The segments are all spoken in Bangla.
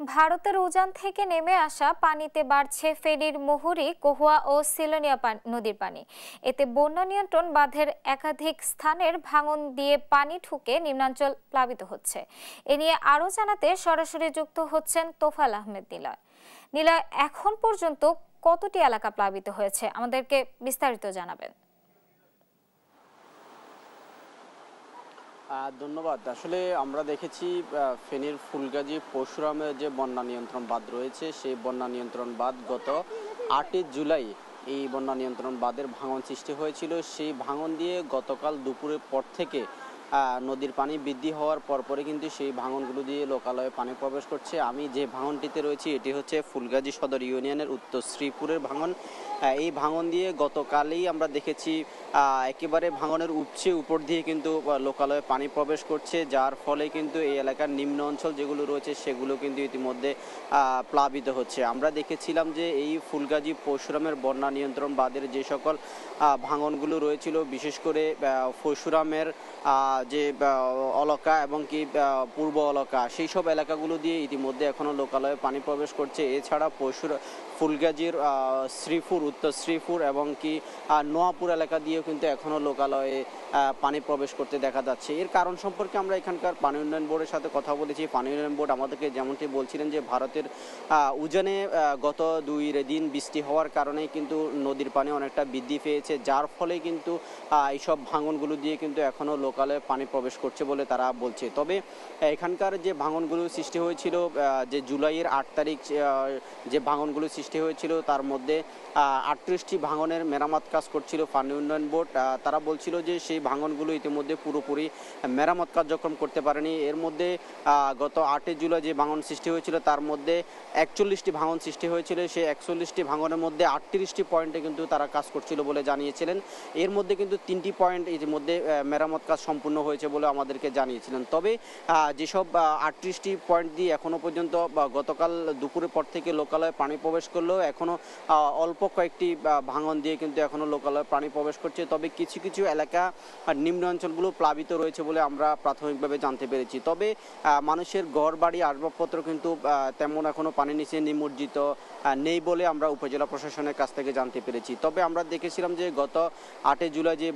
ভারতের উজান থেকে নেমে আসা পানিতে বাড়ছে ফেনীর মুহুরী, কহুয়া ও সিলোনিয়া নদীর পানি। এতে বন্যা নিয়ন্ত্রণ বাঁধের একাধিক স্থানের ভাঙন দিয়ে পানি ঢুকে নিম্নাঞ্চল প্লাবিত হচ্ছে। এ নিয়ে আরও জানাতে সরাসরি যুক্ত হচ্ছেন তোফায়েল আহমেদ নিলয়। নিলয়, এখন পর্যন্ত কতটি এলাকা প্লাবিত হয়েছে, আমাদেরকে বিস্তারিত জানাবেন। ধন্যবাদ। আসলে আমরা দেখেছি ফেনীর ফুলগাজী পরশুরামের যে বন্যা নিয়ন্ত্রণ বাঁধ রয়েছে, সেই বন্যা নিয়ন্ত্রণ বাঁধ গত ৮ই জুলাই এই বন্যা নিয়ন্ত্রণ বাঁধের ভাঙন সৃষ্টি হয়েছিল। সেই ভাঙন দিয়ে গতকাল দুপুরের পর থেকে নদীর পানি বৃদ্ধি হওয়ার পরপরই কিন্তু সেই ভাঙনগুলো দিয়ে লোকালয়ে পানি প্রবেশ করছে। আমি যে ভাঙনটিতে রয়েছি এটি হচ্ছে ফুলগাজী সদর ইউনিয়নের উত্তর শ্রীপুরের ভাঙন। এই ভাঙন দিয়ে গতকালই আমরা দেখেছি একেবারে ভাঙনের উপর দিয়ে কিন্তু লোকালয়ে পানি প্রবেশ করছে, যার ফলে কিন্তু এই এলাকার নিম্ন অঞ্চল যেগুলো রয়েছে সেগুলো কিন্তু ইতিমধ্যে প্লাবিত হচ্ছে। আমরা দেখেছিলাম যে এই ফুলগাজী পরশুরামের বন্যা নিয়ন্ত্রণ বাঁধের যে সকল ভাঙনগুলো রয়েছিল, বিশেষ করে পরশুরামের যে অলকা এবং কি পূর্ব অলকা, সেই সব এলাকাগুলো দিয়ে ইতিমধ্যে এখনও লোকালয়ে পানি প্রবেশ করছে। এছাড়া ফুলগাজীর শ্রীপুর, উত্তর শ্রীপুর এবং কি নোয়াপুর এলাকা দিয়েও কিন্তু এখনও লোকালয়ে পানি প্রবেশ করতে দেখা যাচ্ছে। এর কারণ সম্পর্কে আমরা এখানকার পানি উন্নয়ন বোর্ডের সাথে কথা বলেছি। পানি উন্নয়ন বোর্ড আমাদেরকে যেমনটি বলছিলেন যে ভারতের উজানে গত 2 দিন বৃষ্টি হওয়ার কারণে কিন্তু নদীর পানি অনেকটা বৃদ্ধি পেয়েছে, যার ফলে কিন্তু এইসব ভাঙনগুলো দিয়ে কিন্তু এখনও লোকালয়ে পানি প্রবেশ করছে বলে তারা বলছে। তবে এখানকার যে ভাঙনগুলো সৃষ্টি হয়েছিল, যে জুলাইয়ের 8 তারিখ যে ভাঙনগুলো সৃষ্টি হয়েছিল তার মধ্যে 38টি ভাঙনের মেরামত কাজ করছিল পানি উন্নয়ন বোর্ড। তারা বলছিল যে সেই ভাঙনগুলো ইতিমধ্যে পুরোপুরি মেরামত কার্যক্রম করতে পারেনি। এর মধ্যে গত 8 জুলাই যে ভাঙন সৃষ্টি হয়েছিল তার মধ্যে 41টি ভাঙন সৃষ্টি হয়েছিল। সেই 41টি ভাঙনের মধ্যে 38টি পয়েন্টে কিন্তু তারা কাজ করছিল বলে জানিয়েছিলেন। এর মধ্যে কিন্তু 3টি পয়েন্ট ইতিমধ্যে মেরামত কাজ সম্পূর্ণ হয়েছে বলে আমাদেরকে জানিয়েছিলেন। তবে যেসব 38টি পয়েন্ট দিয়ে এখনও পর্যন্ত গতকাল দুপুরের পর থেকে লোকালয়ে পানি প্রবেশ করলেও এখনও অল্প কয়েকটি ভাঙন দিয়ে কিন্তু এখনও লোকালয়ে পানি প্রবেশ করছে। তবে কিছু কিছু এলাকা নিম্ন অঞ্চলগুলো প্লাবিত রয়েছে বলে আমরা প্রাথমিকভাবে জানতে পেরেছি। তবে মানুষের ঘর বাড়ি আসবাবপত্র কিন্তু তেমন এখনও পানির নিচে নিমজ্জিত নেই বলে আমরা উপজেলা প্রশাসনের কাছ থেকে জানতে পেরেছি। তবে আমরা দেখেছিলাম যে গত 8 জুলাই যে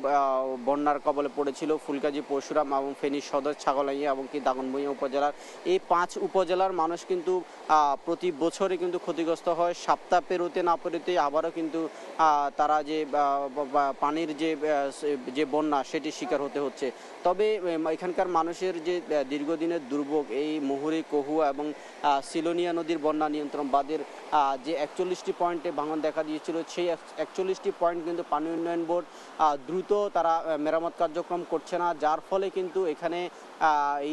বন্যার কবলে পড়েছিল ফুলগাজী, পরশুরাম এবং ফেনী সদর, ছাগলাইয়া এবং কি দাগনভূঞা উপজেলার, এই 5 উপজেলার মানুষ কিন্তু প্রতি বছরই কিন্তু ক্ষতিগ্রস্ত হয়। সপ্তাহ পেরোতে না পেরোতে আবারও কিন্তু তারা যে পানির যে বন্যা সেটি শিকার হতে হচ্ছে। তবে এখানকার মানুষের যে দীর্ঘদিনের দুর্ভোগ, এই মুহুরী, কহুয়া এবং সিলোনিয়া নদীর বন্যা নিয়ন্ত্রণ বাঁধের যে 41টি পয়েন্টে ভাঙন দেখা দিয়েছিল, সেই 41টি পয়েন্ট কিন্তু পানি উন্নয়ন বোর্ড দ্রুত তারা মেরামত কার্যক্রম করছে না, যার ফলে কিন্তু এখানে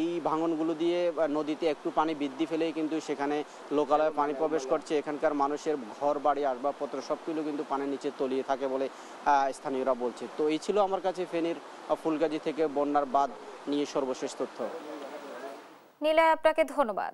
এই ভাঙনগুলো দিয়ে নদীতে একটু পানি বৃদ্ধি ফেলেই কিন্তু সেখানে লোকালয়ে পানি প্রবেশ করছে। এখানকার মানুষের ঘর বাড়ি আসবাবপত্র সবগুলো কিন্তু পানির নিচে তলিয়ে থাকে বলে স্থানীয়রা বলছে। তো এই ছিল আমার কাছে ফেনীর ফুলগাজী থেকে বন্যার বাঁধ নিয়ে সর্বশেষ তথ্য। নিলয়, আপনাকে ধন্যবাদ।